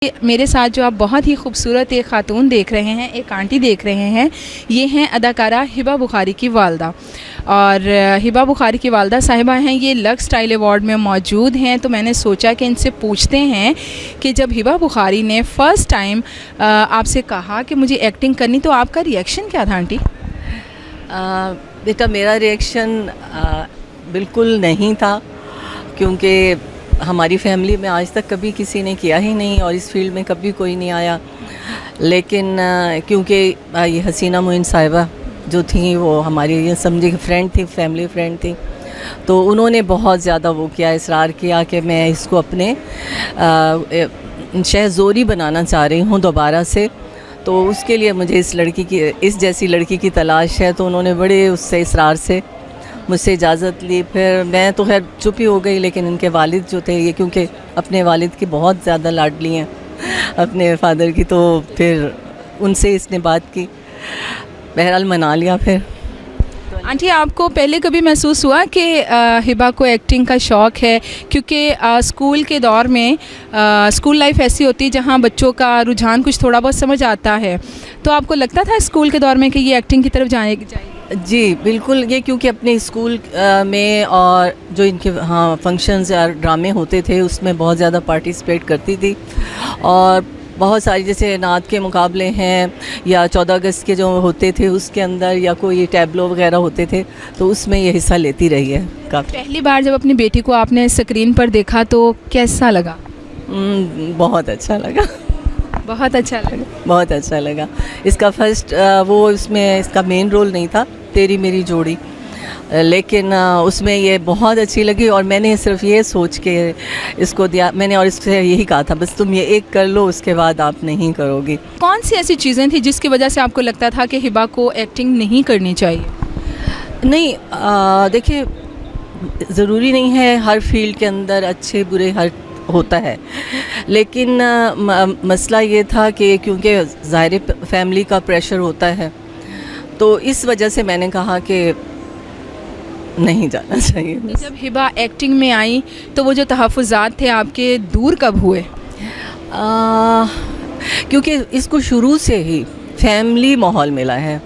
मेरे साथ जो आप बहुत ही खूबसूरत एक ख़ातून देख रहे हैं, एक आंटी देख रहे हैं, ये हैं अदाकारा हिबा बुखारी की वालदा। और हिबा बुखारी की वालदा साहिबा हैं, ये लक्स स्टाइल अवार्ड में मौजूद हैं। तो मैंने सोचा कि इनसे पूछते हैं कि जब हिबा बुखारी ने फ़र्स्ट टाइम आपसे कहा कि मुझे एक्टिंग करनी, तो आपका रिएक्शन क्या था आंटी? बेटा, मेरा रिएक्शन बिल्कुल नहीं था, क्योंकि हमारी फैमिली में आज तक कभी किसी ने किया ही नहीं और इस फील्ड में कभी कोई नहीं आया। लेकिन क्योंकि ये हसीना मोइन साहिबा जो थी, वो हमारी ये समझे फ्रेंड थी, फैमिली फ्रेंड थी, तो उन्होंने बहुत ज़्यादा वो किया, इसरार किया कि मैं इसको अपने शहज़ोरी बनाना चाह रही हूँ दोबारा से। तो उसके लिए मुझे इस जैसी लड़की की तलाश है। तो उन्होंने बड़े उससे इसरार से मुझसे इजाज़त ली। फिर मैं तो खैर चुप ही हो गई, लेकिन इनके वालिद जो थे, ये क्योंकि अपने वालिद की बहुत ज़्यादा लाडली हैं अपने फादर की, तो फिर उनसे इसने बात की, बहरहाल मना लिया। फिर आंटी, आपको पहले कभी महसूस हुआ कि हिबा को एक्टिंग का शौक़ है? क्योंकि स्कूल के दौर में स्कूल लाइफ ऐसी होती है जहाँ बच्चों का रुझान कुछ थोड़ा बहुत समझ आता है, तो आपको लगता था स्कूल के दौर में कि ये एक्टिंग की तरफ जाएगी? जी बिल्कुल, ये क्योंकि अपने स्कूल में और जो इनके फंक्शंस या ड्रामे होते थे उसमें बहुत ज़्यादा पार्टिसिपेट करती थी। और बहुत सारी जैसे नात के मुकाबले हैं या 14 अगस्त के जो होते थे उसके अंदर, या कोई टैबलो वगैरह होते थे, तो उसमें ये हिस्सा लेती रही है काफ़ी। पहली बार जब अपनी बेटी को आपने स्क्रीन पर देखा तो कैसा लगा? बहुत अच्छा लगा। बहुत अच्छा लगा। बहुत अच्छा लगा। इसका फर्स्ट वो इसमें इसका मेन रोल नहीं था, तेरी मेरी जोड़ी, लेकिन उसमें ये बहुत अच्छी लगी। और मैंने सिर्फ ये सोच के इसको दिया, मैंने और इससे यही कहा था, बस तुम ये एक कर लो, उसके बाद आप नहीं करोगी। कौन सी ऐसी चीज़ें थी जिसकी वजह से आपको लगता था कि हिबा को एक्टिंग नहीं करनी चाहिए? नहीं, देखिए, ज़रूरी नहीं है हर फील्ड के अंदर अच्छे बुरे हर होता है, लेकिन मसला ये था कि क्योंकि ज़ाहिर फैमिली का प्रेशर होता है, तो इस वजह से मैंने कहा कि नहीं जाना चाहिए। जब हिबा एक्टिंग में आई तो वो जो तहफ़्फ़ुज़ात थे आपके, दूर कब हुए? क्योंकि इसको शुरू से ही फैमिली माहौल मिला है।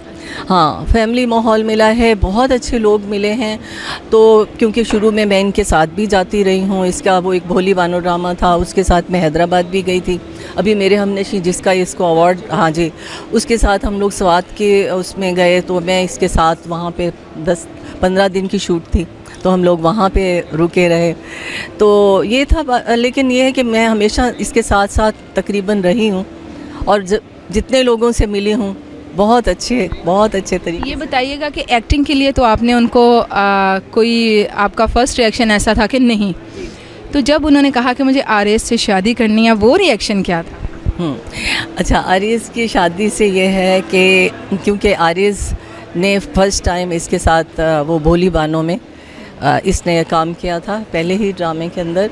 हाँ, फैमिली माहौल मिला है, बहुत अच्छे लोग मिले हैं। तो क्योंकि शुरू में मैं इनके साथ भी जाती रही हूँ, इसका वो एक भोली बानो ड्रामा था, उसके साथ मैं हैदराबाद भी गई थी। अभी मेरे हमनशी जिसका इसको अवार्ड, हाँ जी, उसके साथ हम लोग स्वात के उसमें गए, तो मैं इसके साथ वहाँ पे 10-15 दिन की शूट थी, तो हम लोग वहाँ पे रुके रहे। तो ये था, लेकिन ये है कि मैं हमेशा इसके साथ साथ तकरीबन रही हूँ और जितने लोगों से मिली हूँ बहुत अच्छे तरीके। ये बताइएगा कि एक्टिंग के लिए तो आपने उनको कोई आपका फ़र्स्ट रिएक्शन ऐसा था कि नहीं, तो जब उन्होंने कहा कि मुझे आरिस से शादी करनी है, वो रिएक्शन क्या था? अच्छा, आरिस की शादी से ये है कि क्योंकि आरिस ने फ़र्स्ट टाइम इसके साथ वो भोली बानों में इसने काम किया था पहले ही ड्रामे के अंदर।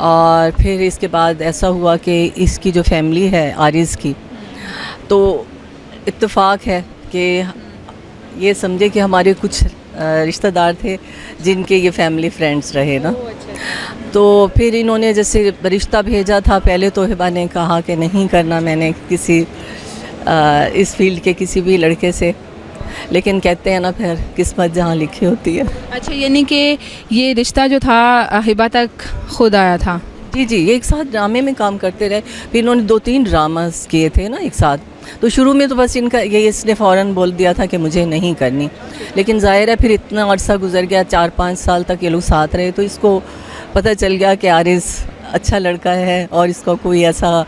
और फिर इसके बाद ऐसा हुआ कि इसकी जो फैमिली है आरिस की, तो इत्तेफाक है कि ये समझे कि हमारे कुछ रिश्तेदार थे जिनके ये फैमिली फ्रेंड्स रहे ना। तो फिर इन्होंने जैसे रिश्ता भेजा था, पहले तो हिबा ने कहा कि नहीं करना मैंने किसी इस फील्ड के किसी भी लड़के से, लेकिन कहते हैं ना, फिर किस्मत जहाँ लिखी होती है। अच्छा, यानी कि ये रिश्ता जो था हिबा तक खुद आया था? जी, ये एक साथ ड्रामे में काम करते रहे। फिर इन्होंने 2-3 ड्रामास किए थे ना एक साथ। तो शुरू में तो बस इनका इसने फ़ौरन बोल दिया था कि मुझे नहीं करनी, लेकिन ज़ाहिर है फिर इतना अरसा गुजर गया, 4-5 साल तक ये लोग साथ रहे, तो इसको पता चल गया कि आरिस अच्छा लड़का है और इसका कोई ऐसा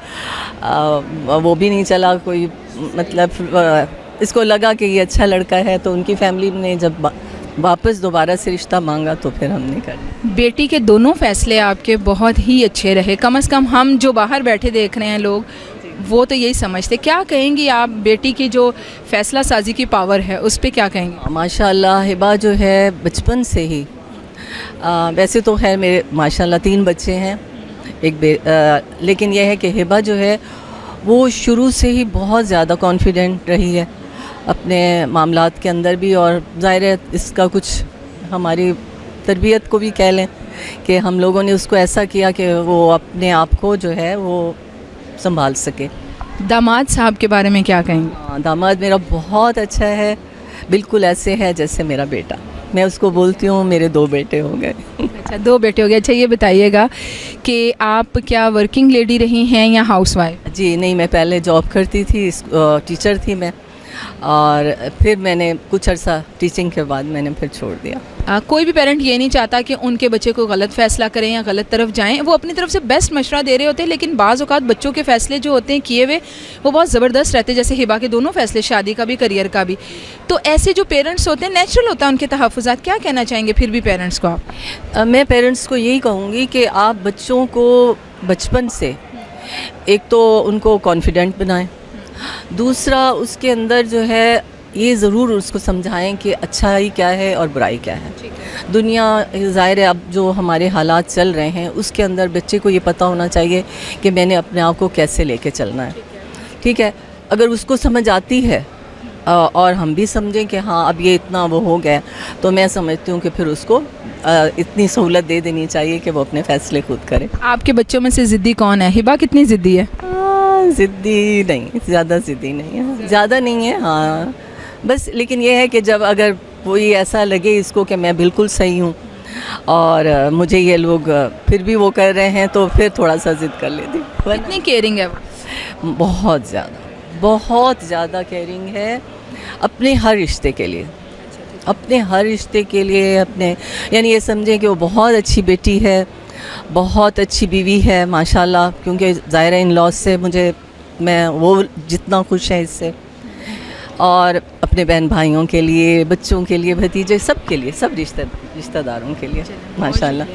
वो भी नहीं चला, कोई मतलब इसको लगा कि ये अच्छा लड़का है। तो उनकी फैमिली ने जब वापस दोबारा से रिश्ता मांगा तो फिर हमने कर लिया। बेटी के दोनों फ़ैसले आपके बहुत ही अच्छे रहे, कम से कम हम जो बाहर बैठे देख रहे हैं लोग, वो तो यही समझते। क्या कहेंगी आप, बेटी की जो फ़ैसला साजी की पावर है उस पे क्या कहेंगी? माशाल्लाह, हिबा जो है बचपन से ही वैसे तो खैर मेरे माशाल्लाह 3 बच्चे हैं, लेकिन यह है कि हिबा जो है वो शुरू से ही बहुत ज़्यादा कॉन्फिडेंट रही है अपने मामलात के अंदर भी। और ज़ाहिर है इसका कुछ हमारी तरबियत को भी कह लें कि हम लोगों ने उसको ऐसा किया कि वो अपने आप को जो है वो संभाल सके। दामाद साहब के बारे में क्या कहेंगे? हाँ, दामाद मेरा बहुत अच्छा है, बिल्कुल ऐसे है जैसे मेरा बेटा। मैं उसको बोलती हूँ मेरे 2 बेटे हो गए। अच्छा, 2 बेटे हो गए। अच्छा, ये बताइएगा कि आप क्या वर्किंग लेडी रही हैं या हाउसवाइफ? जी नहीं, मैं पहले जॉब करती थी, टीचर थी मैं, और फिर मैंने कुछ अर्सा टीचिंग के बाद मैंने फिर छोड़ दिया। कोई भी पेरेंट ये नहीं चाहता कि उनके बच्चे को गलत फ़ैसला करें या गलत तरफ जाएं। वो अपनी तरफ से बेस्ट मशवरा दे रहे होते हैं, लेकिन बाज़ औक़ात बच्चों के फ़ैसले जो होते हैं किए हुए वो बहुत ज़बरदस्त रहते हैं, जैसे हिबा के दोनों फ़ैसले, शादी का भी, करियर का भी। तो ऐसे जो पेरेंट्स होते हैं, नेचुरल होता है उनके तहफ़्फ़ुज़ात। क्या कहना चाहेंगे फिर भी पेरेंट्स को आप? मैं पेरेंट्स को यही कहूँगी कि आप बच्चों को बचपन से एक तो उनको कॉन्फिडेंट बनाएं, दूसरा उसके अंदर जो है ये ज़रूर उसको समझाएं कि अच्छाई क्या है और बुराई क्या है। दुनिया ज़ाहिर है अब जो हमारे हालात चल रहे हैं उसके अंदर बच्चे को ये पता होना चाहिए कि मैंने अपने आप को कैसे लेके चलना है। ठीक है, अगर उसको समझ आती है और हम भी समझें कि हाँ अब ये इतना वो हो गया, तो मैं समझती हूँ कि फिर उसको इतनी सहूलत दे देनी चाहिए कि वो अपने फ़ैसले खुद करे। आपके बच्चों में से ज़िद्दी कौन है? हिबा कितनी ज़िद्दी है? ज़िद्दी नहीं, ज़्यादा ज़िद्दी नहीं है, ज़्यादा नहीं है। हाँ, बस लेकिन ये है कि जब अगर कोई ऐसा लगे इसको कि मैं बिल्कुल सही हूँ और मुझे ये लोग फिर भी वो कर रहे हैं, तो फिर थोड़ा सा ज़िद कर लेती। कितनी केयरिंग है वो? बहुत ज़्यादा केयरिंग है अपने हर रिश्ते के लिए, अपने हर रिश्ते के लिए, अपने यानी ये समझें कि वो बहुत अच्छी बेटी है, बहुत अच्छी बीवी है माशाल्लाह, क्योंकि ज़ाहिर इन लॉस से मैं वो जितना खुश है इससे, और अपने बहन भाइयों के लिए, बच्चों के लिए, भतीजे, सब के लिए, सब रिश्तेदारों के लिए माशाल्लाह।